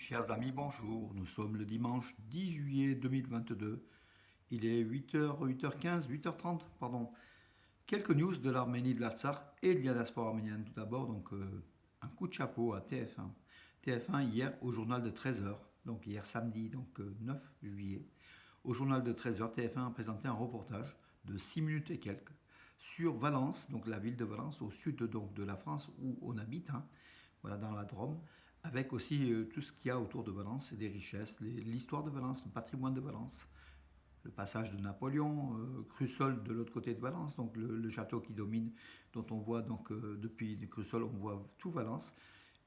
Chers amis, bonjour. Nous sommes le dimanche 10 juillet 2022. Il est 8h, 8h15, 8h30, pardon. Quelques news de l'Arménie, de l'Artsakh et de la diaspora arménienne. Tout d'abord, un coup de chapeau à TF1. TF1 hier au journal de 13h, donc hier samedi, 9 juillet. Au journal de 13h, TF1 a présenté un reportage de 6 minutes et quelques sur Valence, donc la ville de Valence, au sud de la France où on habite, voilà, dans la Drôme, avec aussi tout ce qu'il y a autour de Valence, des richesses, l'histoire de Valence, le patrimoine de Valence, le passage de Napoléon, Crussol de l'autre côté de Valence, donc le château qui domine, dont on voit depuis Crussol, on voit tout Valence.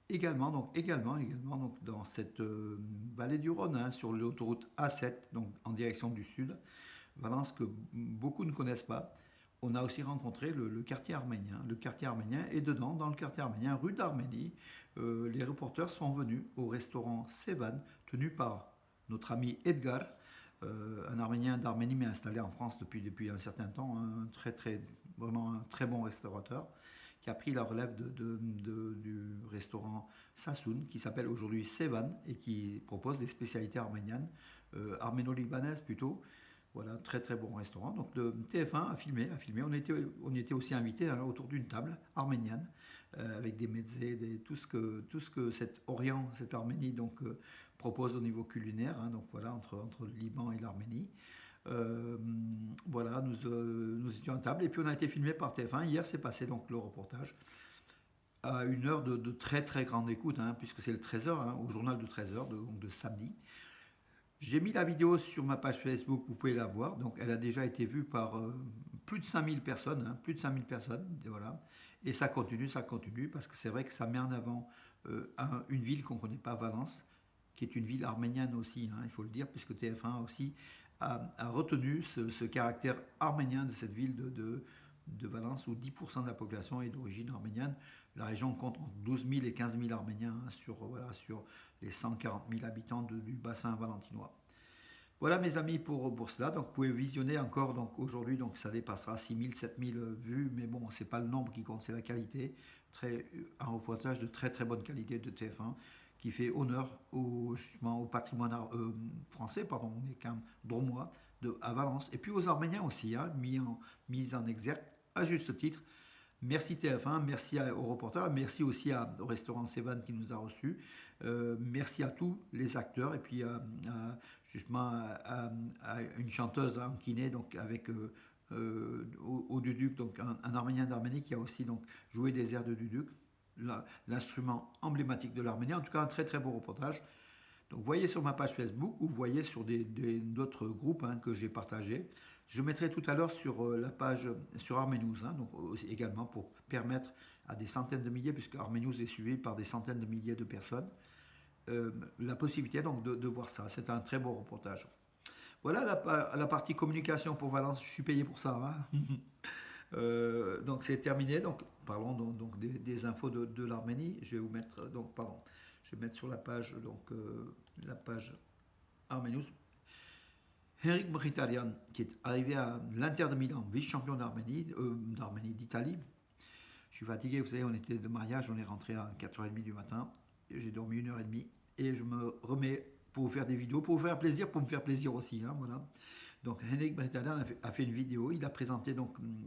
Également dans cette vallée du Rhône, sur l'autoroute A7, donc en direction du sud, Valence que beaucoup ne connaissent pas. On a aussi rencontré le quartier arménien. Le quartier arménien est dedans, dans le quartier arménien, rue d'Arménie. Les reporters sont venus au restaurant Sevan, tenu par notre ami Edgar, un Arménien d'Arménie mais installé en France depuis un certain temps, vraiment un très bon restaurateur, qui a pris la relève du restaurant Sassoon, qui s'appelle aujourd'hui Sevan et qui propose des spécialités arméniennes, arméno-libanaises plutôt. Voilà, très très bon restaurant. Donc le TF1 a filmé. On était aussi invités autour d'une table arménienne avec des mezzés, tout ce que cet Orient, cette Arménie propose au niveau culinaire. Donc voilà, entre le Liban et l'Arménie. Voilà, nous étions à table et puis on a été filmé par TF1. Hier, c'est passé donc le reportage à une heure de très très grande écoute, puisque c'est le 13h, au journal de 13h, de samedi. J'ai mis la vidéo sur ma page Facebook, vous pouvez la voir. Donc elle a déjà été vue par plus de 5000 personnes, plus de 5000 personnes, et voilà. Et ça continue, parce que c'est vrai que ça met en avant une ville qu'on ne connaît pas, Valence, qui est une ville arménienne aussi, il faut le dire, puisque TF1 aussi a retenu ce caractère arménien de cette ville de Valence, où 10% de la population est d'origine arménienne. La région compte entre 12 000 et 15 000 Arméniens sur les 140 000 habitants du bassin valentinois. Voilà mes amis pour cela. Donc vous pouvez visionner encore aujourd'hui, donc ça dépassera 6 000, 7 000 vues, mais bon, c'est pas le nombre qui compte, c'est la qualité. Un reportage de très très bonne qualité de TF1 qui fait honneur justement au patrimoine français, pardon, on est quand même dromois, à Valence, et puis aux Arméniens aussi, mis en exergue à juste titre. Merci TF1, merci aux reporters, merci aussi au restaurant Sevan qui nous a reçus, merci à tous les acteurs et puis justement à une chanteuse en kiné donc avec au Duduk, donc un Arménien d'Arménie qui a aussi donc joué des airs de Duduk, l'instrument emblématique de l'Arménie. En tout cas, un très très beau reportage. Donc, voyez sur ma page Facebook ou voyez sur d'autres groupes que j'ai partagés. Je mettrai tout à l'heure sur la page sur Arménews, donc également pour permettre à des centaines de milliers, puisque Arménews est suivi par des centaines de milliers de personnes, la possibilité donc de voir ça. C'est un très beau reportage. Voilà la partie communication pour Valence. Je suis payé pour ça. Donc c'est terminé. Donc parlons donc des infos de l'Arménie. Je vais vous mettre Je vais mettre sur la page la page Arménews. Henrik Mkhitaryan, qui est arrivé à l'Inter de Milan, vice-champion d'Italie. Je suis fatigué, vous savez, on était de mariage, on est rentré à 4h30 du matin. J'ai dormi 1h30 et je me remets pour vous faire des vidéos, pour vous faire plaisir, pour me faire plaisir aussi. Voilà. Donc Henrik Mkhitaryan a fait une vidéo, il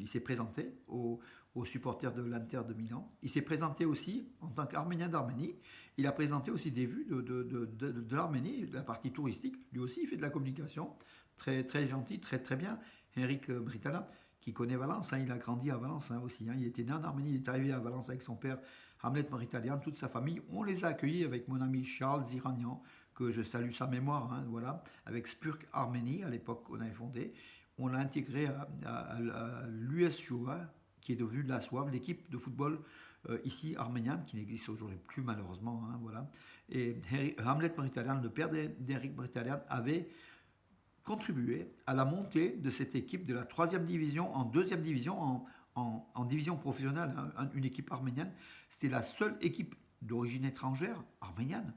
s'est présenté aux supporters de l'Inter de Milan. Il s'est présenté aussi en tant qu'Arménien d'Arménie. Il a présenté aussi des vues de l'Arménie, de la partie touristique. Lui aussi, il fait de la communication. Très, très gentil, très, très bien. Henrik Mkhitaryan, qui connaît Valence, il a grandi à Valence aussi. Il était né en Arménie, il est arrivé à Valence avec son père, Hamlet Mkhitaryan, toute sa famille. On les a accueillis avec mon ami Charles Ziranian, que je salue sa mémoire, voilà, avec Spurk Arménie, à l'époque qu'on avait fondé. On l'a intégré à l'US Shoah, qui est devenu la SOAV, l'équipe de football ici arménien, qui n'existe aujourd'hui plus malheureusement. Voilà. Et Hamlet Mkhitaryan, le père d'Henrik Mkhitaryan, avait contribué à la montée de cette équipe de la 3e division en 2e division, en division professionnelle, une équipe arménienne. C'était la seule équipe d'origine étrangère, arménienne,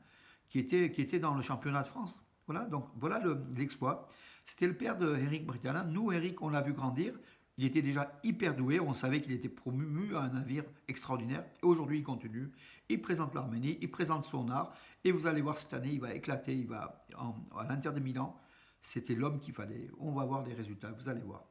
qui était dans le championnat de France. Voilà, donc voilà l'exploit. C'était le père de Henrik Mkhitaryan. Nous, Henrik, on l'a vu grandir. Il était déjà hyper doué, on savait qu'il était promu à un navire extraordinaire. Et aujourd'hui, il continue, il présente l'Arménie, il présente son art, et vous allez voir cette année, il va éclater, à l'Inter de Milan. C'était l'homme qu'il fallait. On va voir les résultats, vous allez voir.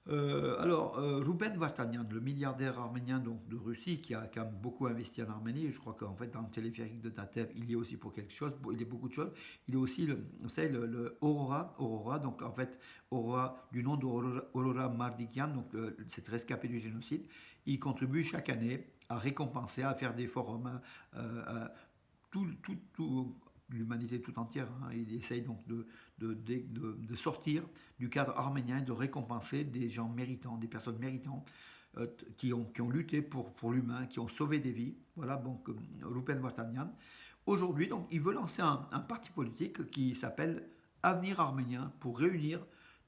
Ruben Vartanian, le milliardaire arménien donc, de Russie, qui a quand même beaucoup investi en Arménie, je crois qu'en fait dans le téléphérique de Tatev, il y est aussi pour quelque chose, il est beaucoup de choses. Il est aussi, vous savez, le Aurora, donc en fait, Aurora, du nom d'Aurora Mardikian, donc cette rescapé du génocide, il contribue chaque année à récompenser, à faire des forums, tout, l'humanité tout entière. Hein. Il essaye donc de sortir du cadre arménien et de récompenser des gens méritants, des personnes méritantes qui ont lutté pour l'humain, qui ont sauvé des vies. Voilà, donc Rupen Vartanian. Aujourd'hui, donc, il veut lancer un parti politique qui s'appelle Avenir Arménien pour réunir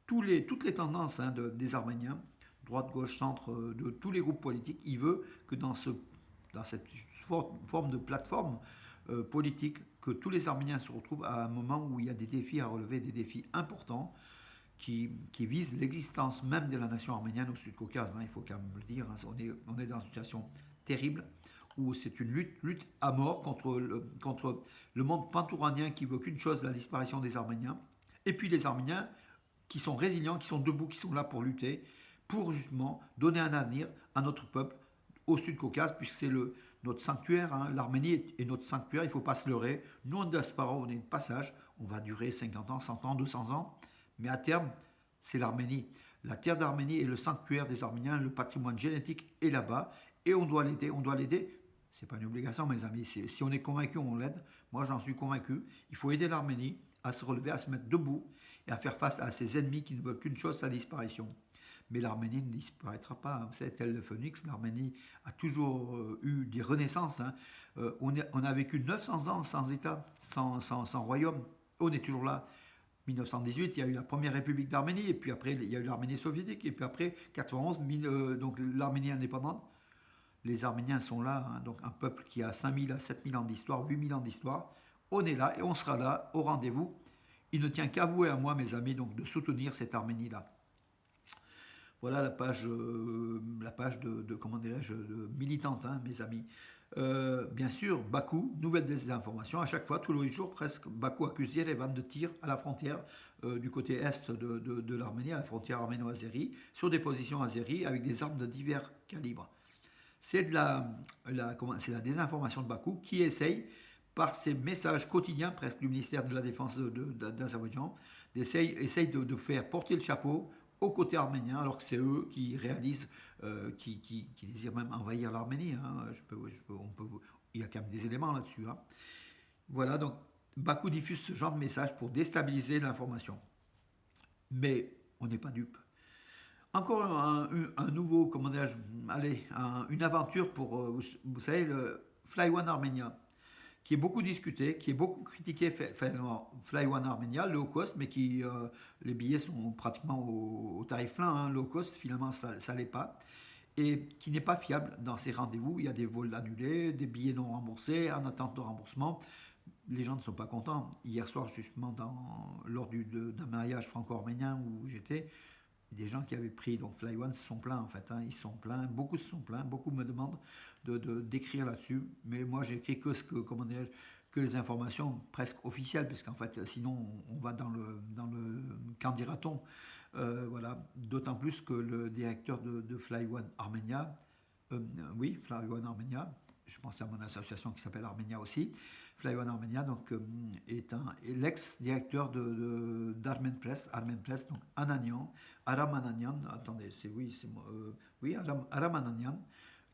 toutes les tendances des Arméniens, droite, gauche, centre, de tous les groupes politiques. Il veut que dans cette forme de plateforme politique, que tous les Arméniens se retrouvent à un moment où il y a des défis à relever, des défis importants qui visent l'existence même de la nation arménienne au Sud-Caucase. Hein, il faut quand même le dire, hein, on est dans une situation terrible où c'est une lutte à mort contre le monde pantouranien qui veut qu'une chose, la disparition des Arméniens, et puis les Arméniens qui sont résilients, qui sont debout, qui sont là pour lutter, pour justement donner un avenir à notre peuple au Sud-Caucase, puisque c'est notre sanctuaire, hein. L'Arménie est notre sanctuaire, il ne faut pas se leurrer. Nous, en diaspora, on est de passage, on va durer 50 ans, 100 ans, 200 ans, mais à terme, c'est l'Arménie. La terre d'Arménie est le sanctuaire des Arméniens, le patrimoine génétique est là-bas, et on doit l'aider. C'est pas une obligation, mes amis. Si on est convaincu, on l'aide. Moi, j'en suis convaincu. Il faut aider l'Arménie à se relever, à se mettre debout et à faire face à ses ennemis qui ne veulent qu'une chose, sa disparition. Mais l'Arménie ne disparaîtra pas. Vous savez, tel le phénix, l'Arménie a toujours eu des renaissances. Hein. On a vécu 900 ans sans État, sans royaume. On est toujours là. 1918, il y a eu la première république d'Arménie, et puis après, il y a eu l'Arménie soviétique, et puis après, 91, donc l'Arménie indépendante. Les Arméniens sont là, hein, donc un peuple qui a 5000 à 7000 ans d'histoire, 8000 ans d'histoire. On est là et on sera là au rendez-vous. Il ne tient qu'à vous et à moi, mes amis, donc de soutenir cette Arménie-là. Voilà la page de comment dirais-je, de militante, hein, mes amis. Bien sûr, Bakou, nouvelle désinformation. À chaque fois, tous les jours, presque, Bakou accuse Yerevan de tir à la frontière du côté est de l'Arménie, à la frontière arméno-azérie, sur des positions azéries avec des armes de divers calibres. C'est c'est la désinformation de Bakou qui essaye, par ses messages quotidiens, presque du ministère de la Défense d'Azerbaïdjan, essaye de faire porter le chapeau aux côtés arméniens, alors que c'est eux qui réalisent, qui désirent même envahir l'Arménie. Hein. Il y a quand même des éléments là-dessus. Hein. Voilà, donc Bakou diffuse ce genre de message pour déstabiliser l'information. Mais on n'est pas dupe. Encore un nouveau, comment dirais-je, une aventure pour, vous savez, le Fly One Armenia, qui est beaucoup discuté, qui est beaucoup critiqué, Fly One Armenia, low cost, mais les billets sont pratiquement au tarif plein, hein, low cost, finalement ça l'est pas, et qui n'est pas fiable dans ces rendez-vous. Il y a des vols annulés, des billets non remboursés, en attente de remboursement. Les gens ne sont pas contents. Hier soir, justement, lors d'un mariage franco-arménien où j'étais, des gens qui avaient pris donc Fly One se sont plaints en fait, hein, ils se sont plaints, beaucoup se sont plaints, beaucoup me demandent d'écrire là-dessus, mais moi j'écris comment que les informations presque officielles, parce qu'en fait sinon on va dans le qu'en dira-t-on, voilà, d'autant plus que le directeur de Fly One Armenia, oui, Fly One Armenia, je pense à mon association qui s'appelle Armenia aussi, Fly One Armenia, donc, est l'ex-directeur d'Armen Press, donc Ananian, Aram Ananian, attendez, oui, Aram Ananian,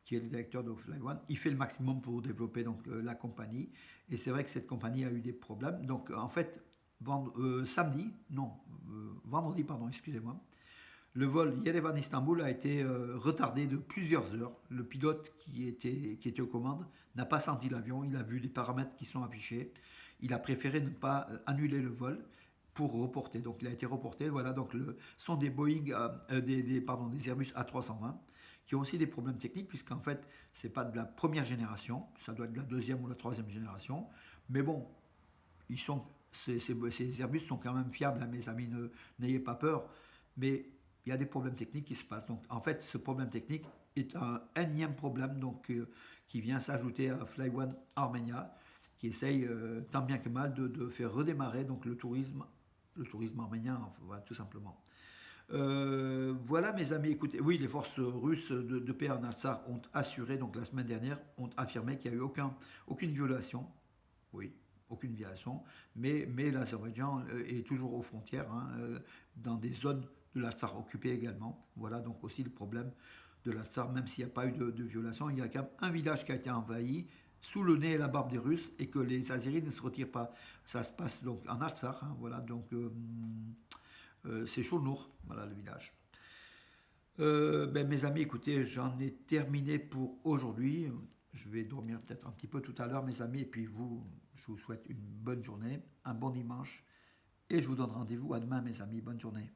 qui est le directeur de Fly One. Il fait le maximum pour développer donc, la compagnie, et c'est vrai que cette compagnie a eu des problèmes. Donc, en fait, vendredi, pardon, excusez-moi, le vol Yerevan-Istanbul a été retardé de plusieurs heures. Le pilote qui était aux commandes n'a pas senti l'avion, il a vu les paramètres qui sont affichés. Il a préféré ne pas annuler le vol pour reporter. Donc il a été reporté. Voilà, donc sont des Boeing, des Airbus A320 qui ont aussi des problèmes techniques, puisqu'en fait, ce n'est pas de la première génération, ça doit être de la deuxième ou la troisième génération. Mais bon, ces Airbus sont quand même fiables, hein, mes amis, n'ayez pas peur. Mais il y a des problèmes techniques qui se passent. Donc en fait, ce problème technique est un énième problème donc, qui vient s'ajouter à Fly One Armenia, qui essaye tant bien que mal de faire redémarrer donc, le tourisme arménien, enfin, voilà, tout simplement. Voilà mes amis, écoutez, oui, les forces russes de paix en Artsakh ont assuré, donc la semaine dernière, ont affirmé qu'il n'y a eu aucune violation, oui, aucune violation, mais l'Azerbaïdjan est toujours aux frontières, hein, dans des zones de l'Artsakh occupées également. Voilà donc aussi le problème de l'Artsakh, même s'il n'y a pas eu de violation, il y a quand même un village qui a été envahi sous le nez et la barbe des Russes et que les Azeris ne se retirent pas. Ça se passe donc en Artsakh, hein, voilà, donc c'est Cholnour, voilà le village. Ben, mes amis, écoutez, j'en ai terminé pour aujourd'hui. Je vais dormir peut-être un petit peu tout à l'heure, mes amis, et puis vous, je vous souhaite une bonne journée, un bon dimanche, et je vous donne rendez-vous à demain, mes amis. Bonne journée.